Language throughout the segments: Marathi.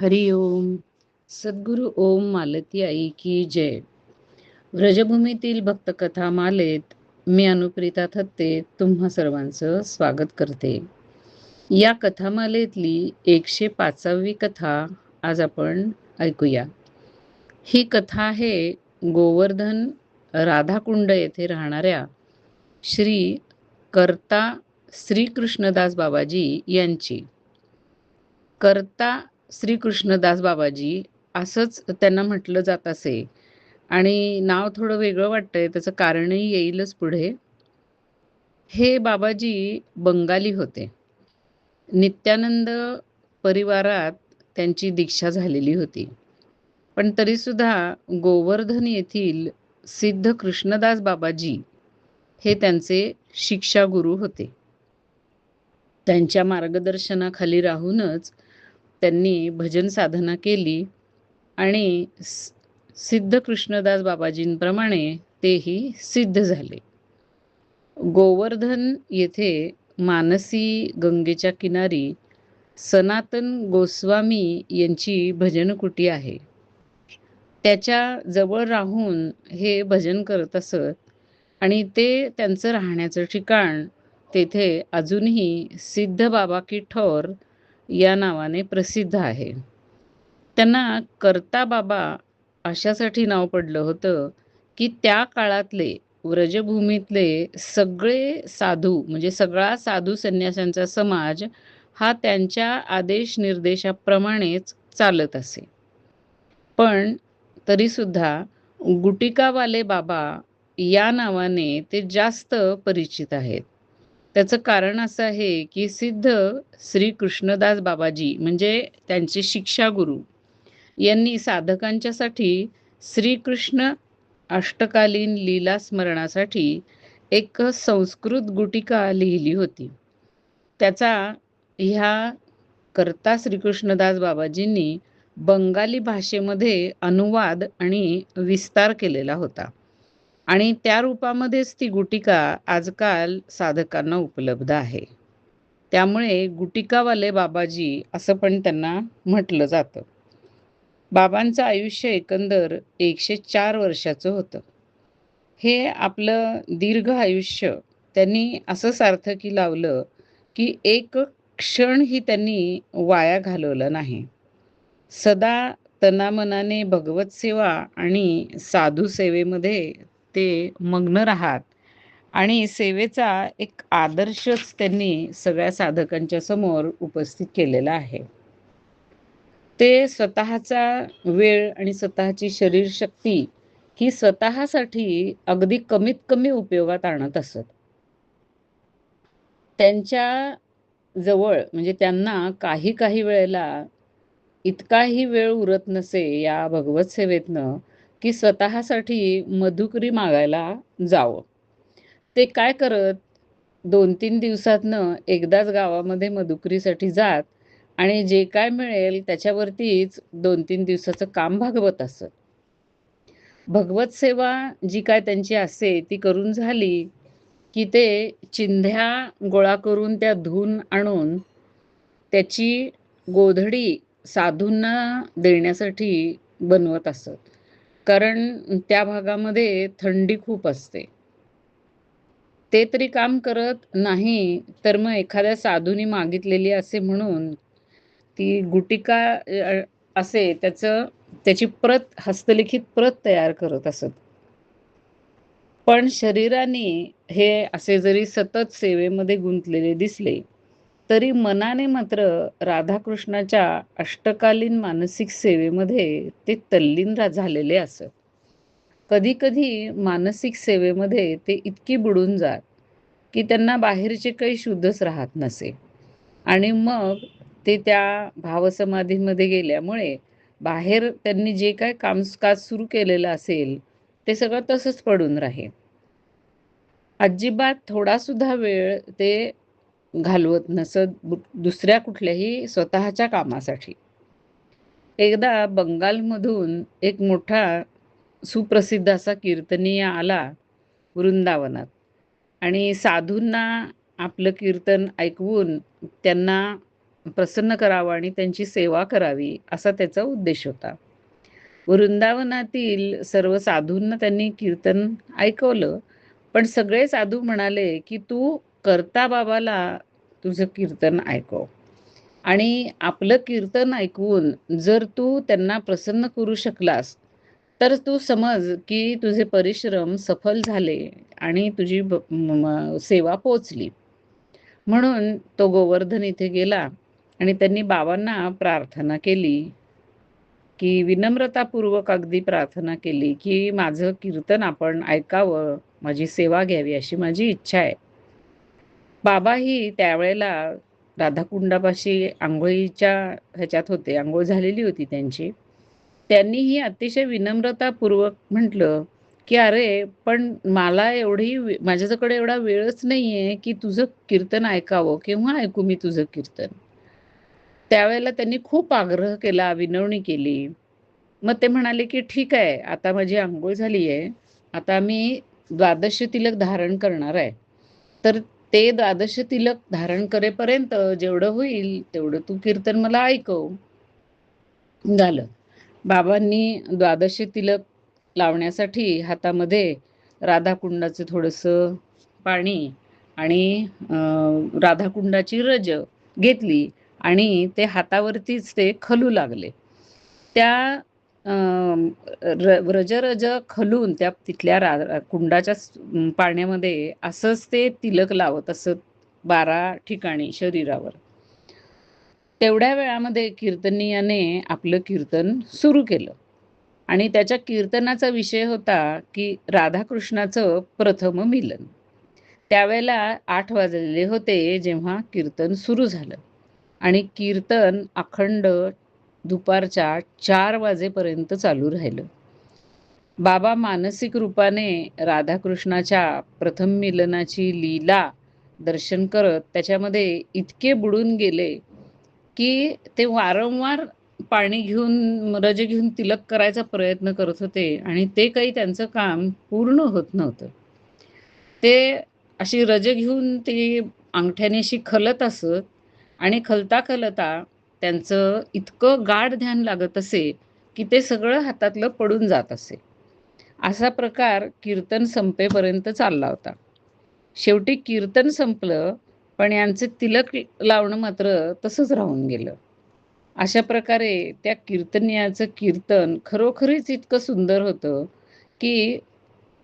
हरि ओम. सद्गुरु ओम मालती आई की जय. व्रजभूमीतील भक्तकथा मालेत मी अनुप्रिता थत्ते तुम्हा सर्वांचं स्वागत करते. या कथामालेतली 105वी कथा आज आपण ऐकूया. ही कथा आहे गोवर्धन राधाकुंड येथे राहणाऱ्या श्री कर्ता श्रीकृष्णदास बाबाजी यांची. कर्ता श्रीकृष्णदास बाबाजी असंच त्यांना म्हटलं जात असे आणि नाव थोडं वेगळं वाटतंय, त्याचं कारणही येईलच पुढे. हे बाबाजी बंगाली होते. नित्यानंद परिवारात त्यांची दीक्षा झालेली होती. पण तरीसुद्धा गोवर्धन येथील सिद्ध कृष्णदास बाबाजी हे त्यांचे शिक्षागुरू होते. त्यांच्या मार्गदर्शनाखाली राहूनच त्यांनी भजन साधना केली आणि सिद्ध कृष्णदास बाबाजींप्रमाणे तेही सिद्ध झाले. गोवर्धन येथे मानसी गंगेच्या किनारी सनातन गोस्वामी यांची भजनकुटी आहे. त्याच्या जवळ राहून हे भजन करत असत आणि ते त्यांचं राहण्याचं ठिकाण तेथे अजूनही सिद्ध बाबा की ठौर या नावाने प्रसिद्ध आहे. त्यांना कर्ता बाबा अशासाठी नाव पडलं होतं की त्या काळातले व्रजभूमीतले सगळे साधू, म्हणजे सगळा साधू संन्याशांचा समाज हा त्यांच्या आदेश निर्देशाप्रमाणेच चालत असे. पण तरीसुद्धा गुटिकावाले बाबा या नावाने ते जास्त परिचित आहेत. त्याचं कारण असं आहे की सिद्ध श्री कृष्णदास बाबाजी म्हणजे त्यांचे शिक्षागुरू यांनी साधकांच्यासाठी श्रीकृष्ण अष्टकालीन लीला स्मरणासाठी एक संस्कृत गुटिका लिहिली होती. त्याचा ह्या कर्ता श्रीकृष्णदास बाबाजींनी बंगाली भाषेमध्ये अनुवाद आणि विस्तार केलेला होता आणि त्या रूपामध्येच ती गुटिका आजकाल साधकांना उपलब्ध आहे. त्यामुळे गुटिकावाले बाबाजी असं पण त्यांना म्हटलं जातं. बाबांचं आयुष्य एकंदर 104 वर्षाचं होतं. हे आपलं दीर्घ आयुष्य त्यांनी असं सार्थकी लावलं की एक क्षणही त्यांनी वाया घालवलं नाही. सदा तनामनाने भगवत सेवा आणि साधू सेवेमध्ये ते मग्न राहत आणि सेवेचा एक आदर्शच त्यांनी सगळ्या साधकांच्या समोर उपस्थित केलेला आहे. ते स्वतःचा वेळ आणि स्वतःची शरीर शक्ती ही स्वतःसाठी अगदी कमीत कमी उपयोगात आणत असत. त्यांच्या जवळ म्हणजे त्यांना काही वेळेला इतकाही वेळ उरत नसे या भगवत सेवेतनं की स्वतःसाठी मधुकरी मागायला जावं. ते काय करत, 2-3 दिवसातनं एकदाच गावामध्ये मधुकरीसाठी जात आणि जे काय मिळेल त्याच्यावरतीच 2-3 दिवसाचं काम भागवत असत. भगवत सेवा जी काय त्यांची असे ती करून झाली की ते चिंध्या गोळा करून त्या धुवून आणून त्याची गोधडी साधूंना देण्यासाठी बनवत असत. कारण त्या भागामध्ये थंडी खूप असते. ते तरी काम करत नाही तर मग एखाद्या साधूनी मागितलेली असे म्हणून ती गुटिका असे त्याची प्रत, हस्तलिखित प्रत तयार करत असत. पण शरीराने हे असे जरी सतत सेवेमध्ये गुंतलेले दिसले तरी मनाने मात्र राधाकृष्णाच्या अष्टकालीन मानसिक सेवेमध्ये ते तल्लीन झालेले असत. कधी कधी मानसिक सेवेमध्ये ते इतकी बुडून जात की त्यांना बाहेरचे काही शुद्धच राहत नसे आणि मग ते त्या भावसमाधीमध्ये गेल्यामुळे बाहेर त्यांनी जे काय कामकाज सुरू केलेलं असेल ते सगळं तसंच पडून राहे. अजिबात थोडा सुद्धा वेळ ते घालवत नसत दुसऱ्या कुठल्याही स्वतःच्या कामासाठी. एकदा बंगालमधून एक मोठा सुप्रसिद्ध असा कीर्तनीय आला वृंदावनात आणि साधूंना आपलं कीर्तन ऐकवून त्यांना प्रसन्न करावं आणि त्यांची सेवा करावी असा त्याचा उद्देश होता. वृंदावनातील सर्व साधूंना त्यांनी कीर्तन ऐकवलं, पण सगळे साधू म्हणाले, की "तू कर्ता बाबाला तुझं कीर्तन ऐकव आणि आपलं कीर्तन ऐकवून जर तू त्यांना प्रसन्न करू शकलास, तर तू समज, की तुझे परिश्रम सफल झाले आणि तुझी सेवा पोचली." म्हणून तो गोवर्धन इथे गेला आणि त्यांनी बाबांना प्रार्थना केली, की विनम्रतापूर्वक अगदी प्रार्थना केली, की माझं कीर्तन आपण ऐकावं, माझी सेवा घ्यावी अशी माझी इच्छा आहे. बाबाही त्यावेळेला राधाकुंडापाशी अंघोळीच्या ह्याच्यात होते, अंघोळ झालेली होती त्यांची. त्यांनीही अतिशय विनम्रतापूर्वक म्हटलं, की "अरे, पण मला माझ्याकडे एवढा वेळच नाहीये, की तुझं कीर्तन ऐकावं. केव्हा ऐकू मी तुझं कीर्तन?" त्यावेळेला त्यांनी खूप आग्रह केला, विनवणी केली. मग ते म्हणाले, की "ठीक आहे, आता माझी अंघोळ झाली आहे. आता मी द्वादश तिलक धारण करणार आहे. तर ते द्वादश तिलक धारण करेपर्यंत जेवढं होईल तेवढं तू कीर्तन मला ऐकव." झालं. बाबांनी द्वादशी तिलक लावण्यासाठी हातामध्ये राधाकुंडाचं थोडंसं पाणी आणि राधाकुंडाची रज घेतली आणि ते हातावरतीच ते खलू लागले. त्या अ, रज खलून त्या तिथल्या कुंडाच्या पाण्यामध्ये असंच ते तिलक लावत असत 12 ठिकाणी शरीरावर. तेवढ्या वेळामध्ये कीर्तनीयाने आपलं कीर्तन सुरू केलं आणि त्याच्या कीर्तनाचा विषय होता, की राधाकृष्णाचं प्रथम मिलन. त्यावेळेला 8 वाजलेले होते, जेव्हा कीर्तन सुरू झालं आणि कीर्तन अखंड दुपारच्या 4 वाजेपर्यंत चालू राहिलं. बाबा मानसिक रूपाने राधाकृष्णाच्या प्रथम मिलनाची लीला दर्शन करत त्याच्यामध्ये इतके बुडून गेले, की ते वारंवार पाणी घेऊन, रज घेऊन तिलक करायचा प्रयत्न करत होते आणि ते काही त्यांचं काम पूर्ण होत नव्हतं. ते अशी रज घेऊन ती अंगठ्याने अशी खलत असत आणि खलता त्यांचं इतकं गाढ ध्यान लागत असे, की ते सगळं हातातलं पडून जात असे. असा प्रकार कीर्तन संपेपर्यंत चालला होता. शेवटी कीर्तन संपलं, पण यांचे तिलक लावणं मात्र तसंच राहून गेलं. अशा प्रकारे त्या कीर्तनियाचं कीर्तन खरोखरीच इतकं सुंदर होतं, की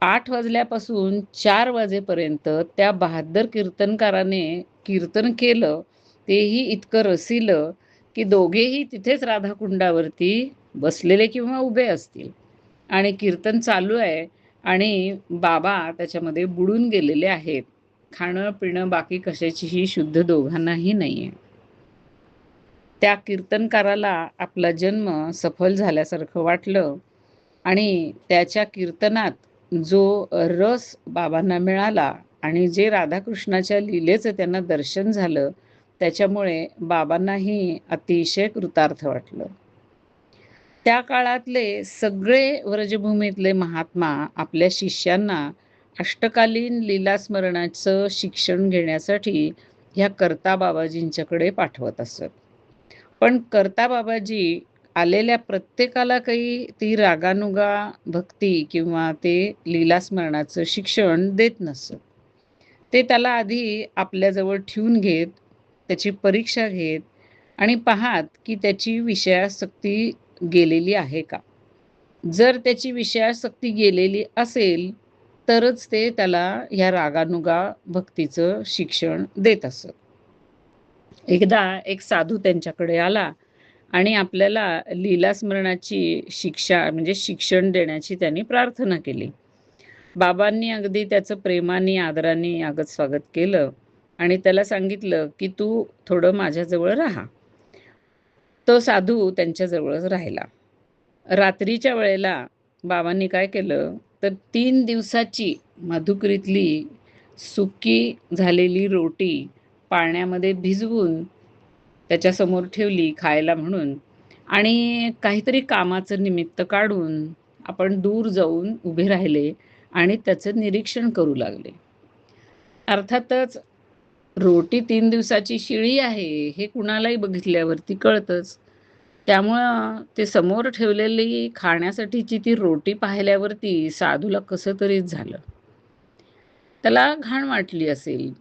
8 वाजल्यापासून 4 वाजेपर्यंत त्या बहाद्दर कीर्तनकाराने कीर्तन केलं. तेही इतकं रसिलं, की दोघेही तिथेच राधाकुंडावरती बसलेले किंवा उभे असतील आणि कीर्तन चालू आहे आणि बाबा त्याच्यामध्ये बुडून गेलेले आहेत. खाणं-पिणं बाकी कशाचीही शुद्ध दोघांनाही नाहीये. त्या कीर्तनकाराला आपला जन्म सफल झाल्यासारखं वाटलं आणि त्याच्या कीर्तनात जो रस बाबांना मिळाला आणि जे राधाकृष्णाच्या लीलेचं त्यांना दर्शन झालं, त्याच्यामुळे बाबांनाही अतिशय कृतार्थ वाटलं. त्या काळातले सगळे व्रजभूमीतले महात्मा आपल्या शिष्यांना अष्टकालीन लीलास्मरणाचं शिक्षण घेण्यासाठी ह्या कर्ता बाबाजींच्याकडे पाठवत असत. पण कर्ता बाबाजी आलेल्या प्रत्येकाला काही ती रागानुगा भक्ती किंवा ते लीलास्मरणाचं शिक्षण देत नसत. ते त्याला आधी आपल्याजवळ ठेवून घेत, त्याची परीक्षा घेत आणि पाहात, की त्याची विषयासक्ती गेलेली आहे का? जर त्याची विषयासक्ती गेलेली असेल, तरच ते त्याला ह्या रागानुगा भक्तीचं शिक्षण देत असत. एकदा एक साधू त्यांच्याकडे आला आणि आपल्याला लीलास्मरणाची शिक्षा म्हणजे शिक्षण देण्याची त्यांनी प्रार्थना केली. बाबांनी अगदी त्याचं प्रेमाने, आदराने स्वागत केलं आणि त्याला सांगितलं, की "तू थोडं माझ्याजवळ राहा." तो साधू त्यांच्याजवळच राहिला. रात्रीच्या वेळेला बाबांनी काय केलं, तर 3 दिवसाची मधुकरीतली सुकी झालेली रोटी पाण्यामध्ये भिजवून त्याच्यासमोर ठेवली खायला म्हणून आणि काहीतरी कामाचं निमित्त काढून आपण दूर जाऊन उभे राहिले आणि त्याचं निरीक्षण करू लागले. अर्थातच रोटी 3 दिवसाची शिळी आहे, हे कुणालाही बघितल्यावरती कळतंच. त्यामुळं ते समोर ठेवलेली खाण्यासाठीची ती रोटी पाहिल्यावरती साधूला कसं तरीच झालं. त्याला घाण वाटली असेल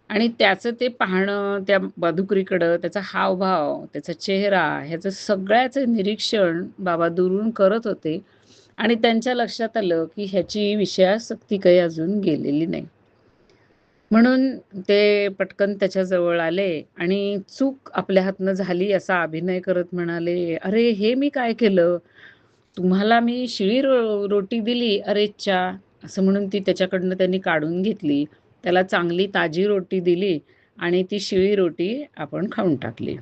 आणि त्याचं ते पाहणं त्या बधुकरीकडं, त्याचा हावभाव, त्याचा चेहरा, ह्याचं सगळ्याचं निरीक्षण बाबा दुरून करत होते आणि त्यांच्या लक्षात आलं, की ह्याची विषयासक्ती काही अजून गेलेली नाही. म्हणून ते पटकन त्याच्याजवळ आले आणि चूक आपल्या हातनं झाली असा अभिनय करत म्हणाले, "अरे, हे मी काय केलं? तुम्हाला मी शिळी रोटी दिली. अरेच्चा!" असं म्हणून ती त्याच्याकडनं त्यांनी काढून घेतली. त्याला चांगली ताजी रोटी दिली आणि ती शिळी रोटी आपण खाऊन टाकली.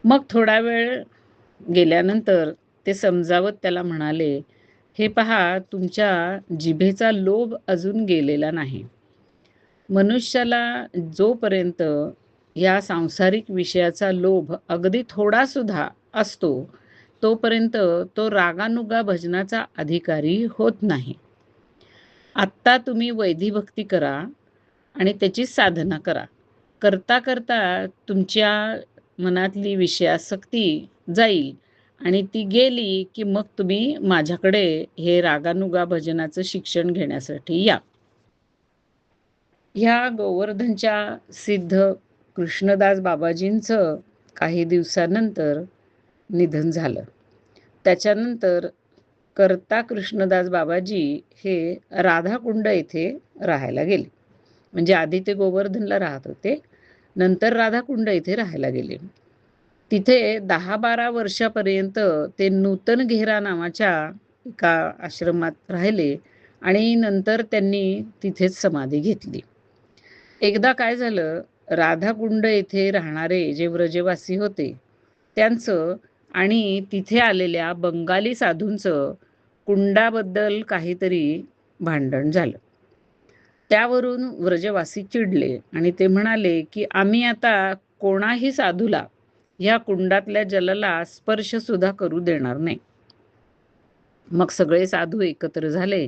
मग थोडा वेळ गेल्यानंतर ते समजावत त्याला म्हणाले, "हे पहा, तुमच्या जिभेचा लोभ अजून गेलेला नाही. मनुष्याला जोपर्यंत या सांसारिक विषयाचा लोभ अगदी थोडासुद्धा असतो, तोपर्यंत तो रागानुगा भजनाचा अधिकारी होत नाही. आत्ता तुम्ही वैधिभक्ती करा आणि त्याची साधना करा. करता करता तुमच्या मनातली विषयासक्ती जाईल आणि ती गेली, की मग तुम्ही माझ्याकडे हे रागानुगा भजनाचं शिक्षण घेण्यासाठी या." ह्या गोवर्धनच्या सिद्ध कृष्णदास बाबाजींचं काही दिवसानंतर निधन झालं. त्याच्यानंतर कर्ता कृष्णदास बाबाजी हे राधाकुंड येथे राहायला गेले. म्हणजे आधी ते गोवर्धनला राहत होते, नंतर राधाकुंड येथे राहायला गेले. तिथे 10-12 वर्षापर्यंत ते नूतन घेरा नावाच्या एका आश्रमात राहिले आणि नंतर त्यांनी तिथेच समाधी घेतली. एकदा काय झालं, राधाकुंड येथे राहणारे जे व्रजवासी होते, त्यांचं आणि तिथे आलेल्या बंगाली साधूंचं कुंडाबद्दल काहीतरी भांडण झालं. त्यावरून व्रजवासी चिडले आणि ते म्हणाले, की "आम्ही आता कोणाही साधूला ह्या कुंडातल्या जलाला स्पर्शसुद्धा करू देणार नाही." मग सगळे साधू एकत्र झाले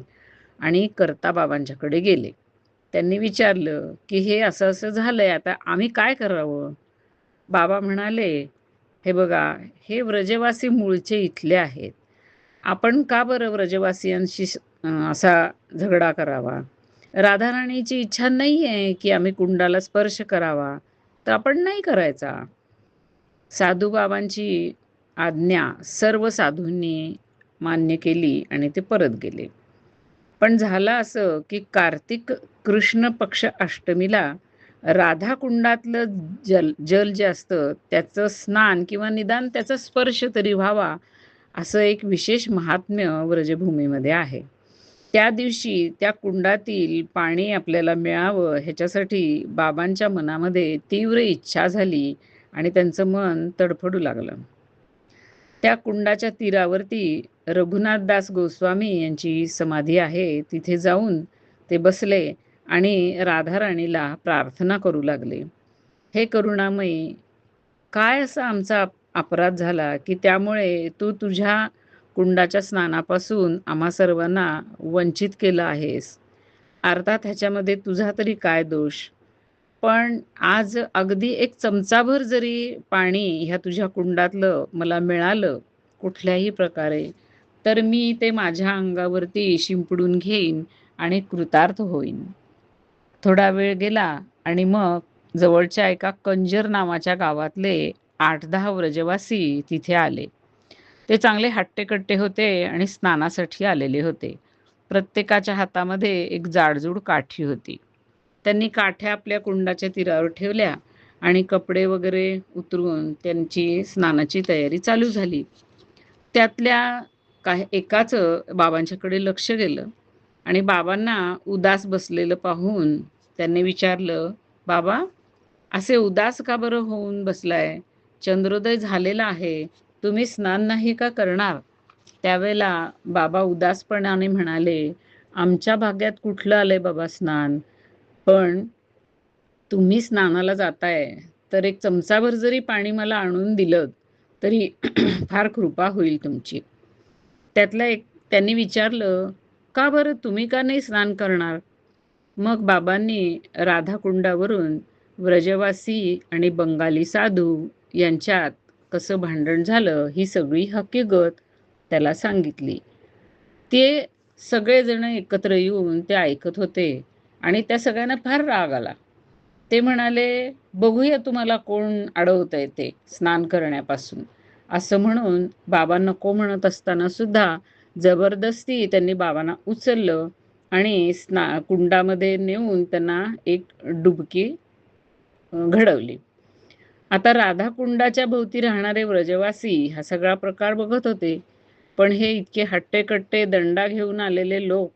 आणि कर्ता बाबांच्याकडे गेले. त्यांनी विचारलं, की "हे असं-असं झालंय, आता आम्ही काय करावं?" बाबा म्हणाले, "हे बघा, हे व्रजवासी मूळचे इथले आहेत. आपण का बरं व्रजवासियांशी असा झगडा करावा? राधाराणीची इच्छा नाही आहे, की आम्ही कुंडाला स्पर्श करावा, तर आपण नाही करायचा." साधूबाबांची आज्ञा सर्व साधूंनी मान्य केली आणि ते परत गेले. पण झालं असं, की कार्तिक कृष्ण पक्ष अष्टमीला राधाकुंडातलं जल जल जे असतं, त्याचं स्नान किंवा निदान त्याचा स्पर्श तरी व्हावा, असं एक विशेष महात्म्य व्रजभूमीमध्ये आहे. त्या दिवशी त्या कुंडातील पाणी आपल्याला मिळावं ह्याच्यासाठी बाबांच्या मनामध्ये तीव्र इच्छा झाली आणि त्यांचं मन तडफडू लागलं. त्या कुंडाच्या तीरावरती रघुनाथदास गोस्वामी यांची समाधी आहे. तिथे जाऊन ते बसले आणि राधाराणीला प्रार्थना करू लागले. "हे करुणामयी, काय असा आमचा अपराध झाला, की त्यामुळे तू तुझ्या कुंडाच्या स्नानापासून आम्हा सर्वांना वंचित केलं आहेस? अर्थात ह्याच्यामध्ये तुझा तरी काय दोष? पण आज अगदी एक चमचाभर जरी पाणी ह्या तुझ्या कुंडातलं मला मिळालं कुठल्याही प्रकारे, तर मी ते माझ्या अंगावरती शिंपडून घेईन आणि कृतार्थ होईन." थोडा वेळ गेला आणि मग जवळच्या एका कंजर नावाच्या गावातले 8-10 व्रजवासी तिथे आले. ते चांगले हट्टेकट्टे होते आणि स्नानासाठी आलेले होते. प्रत्येकाच्या हातामध्ये एक जाडजूड काठी होती. त्यांनी काठ्या आपल्या कुंडाच्या तीरावर ठेवल्या आणि कपडे वगैरे उतरवून त्यांची स्नानाची तयारी चालू झाली. त्यातल्या काही एकाचं बाबांच्याकडे लक्ष गेलं आणि बाबांना उदास बसलेलं पाहून त्यांनी विचारलं, "बाबा, असे उदास का बरं होऊन बसलाय? चंद्रोदय झालेला आहे. तुम्ही स्नान नाही का करणार?" त्यावेळेला बाबा उदासपणाने म्हणाले, "आमच्या भाग्यात कुठलं आलंय बाबा स्नान? पण तुम्ही स्नानाला जाताय, तर एक चमचाभर जरी पाणी मला आणून दिलं, तरी फार कृपा होईल तुमची." त्यातला एक त्यांनी विचारलं, "का बरं तुम्ही का नाही स्नान करणार?" मग बाबांनी राधाकुंडावरून व्रजवासी आणि बंगाली साधू यांच्यात कसं भांडण झालं ही सगळी हकीकत त्याला सांगितली. ते सगळेजण एकत्र येऊन ते ऐकत होते आणि त्या सगळ्यांना फार राग आला. ते म्हणाले, "बघूया तुम्हाला कोण अडवतंय ते स्नान करण्यापासून." असं म्हणून बाबा नको म्हणत असताना सुद्धा जबरदस्ती त्यांनी बाबांना उचललं आणि कुंडामध्ये नेऊन त्यांना एक डुबकी घडवली. आता राधाकुंडाच्या भोवती राहणारे व्रजवासी हा सगळा प्रकार बघत होते. पण हे इतके हट्टे-कट्टे दंडा घेऊन आलेले लोक,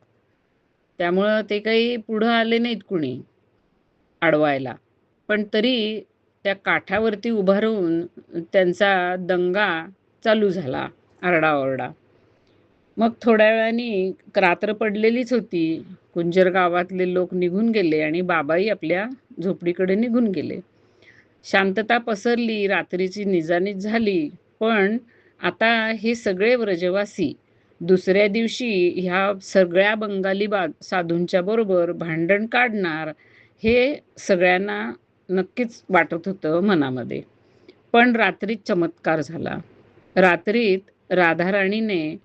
त्यामुळं ते काही पुढं आले नाहीत कुणी अडवायला. पण तरी त्या काठावरती उभा राहून त्यांचा दंगा चालू झाला, आरडाओरडा. मग थोड्या वेळाने रात्र पडलेलीच होती. कुंजर गावातले लोक निघून गेले आणि बाबाही आपल्या झोपडीकडे निघून गेले. शांतता पसरली, रात्रीची निजानीज झाली. पण आता हे सगळे व्रजवासी दुसऱ्या दिवशी ह्या सगळ्या बंगाली साधूंच्या बरोबर भांडण काढणार, हे सगळ्यांना नक्कीच वाटत होतं मनामध्ये. पण रात्रीत चमत्कार झाला. रात्रीत राधाराणीने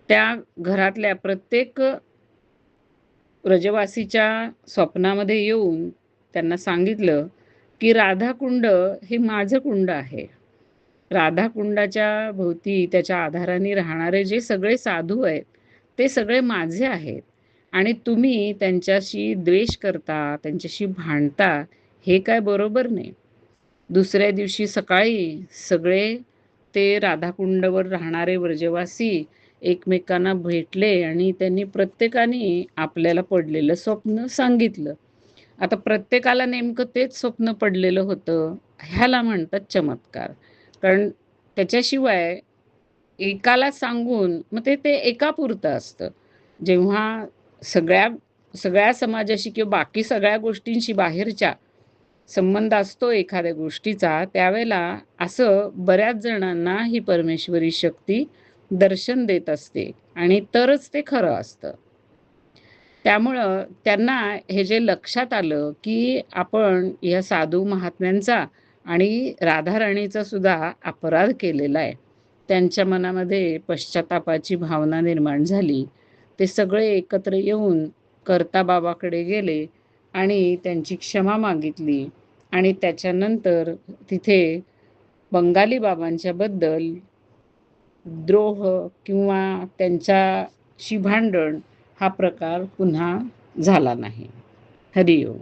त्या घरातल्या प्रत्येक व्रजवासीच्या स्वप्नामध्ये येऊन त्यांना सांगितलं, की राधाकुंड हे माझं कुंड आहे. राधाकुंडाच्या भोवती त्याच्या आधाराने राहणारे जे सगळे साधू आहेत, ते सगळे माझे आहेत आणि तुम्ही त्यांच्याशी द्वेष करता, त्यांच्याशी भांडता, हे काय बरोबर नाही. दुसऱ्या दिवशी सकाळी सगळे ते राधाकुंडवर राहणारे व्रजवासी एकमेकांना भेटले आणि त्यांनी प्रत्येकाने आपल्याला पडलेलं स्वप्न सांगितलं. आता प्रत्येकाला नेमकं तेच स्वप्न पडलेलं होतं, ह्याला म्हणतात चमत्कार. कारण त्याच्याशिवाय एकाला सांगून मग ते ते एकापुरतं असतं. जेव्हा सगळ्या सगळ्या समाजाशी किंवा बाकी सगळ्या गोष्टींशी बाहेरच्या संबंध असतो एखाद्या गोष्टीचा, त्यावेळेला असं बऱ्याच जणांना ही परमेश्वरी शक्ती दर्शन देत असते आणि तरच ते खरं असतं. त्यामुळं त्यांना हे जे लक्षात आलं, की आपण या साधू महात्म्यांचा आणि राधाराणीचा सुद्धा अपराध केलेला आहे. त्यांच्या मनामध्ये पश्चात्तापाची भावना निर्माण झाली. ते सगळे एकत्र येऊन कर्ता बाबाकडे गेले आणि त्यांची क्षमा मागितली आणि त्याच्यानंतर तिथे बंगाली बाबांच्याबद्दल द्रोह किंवा त्यांच्याशी भांडण हा प्रकार पुन्हा झाला नाही. हरिओम.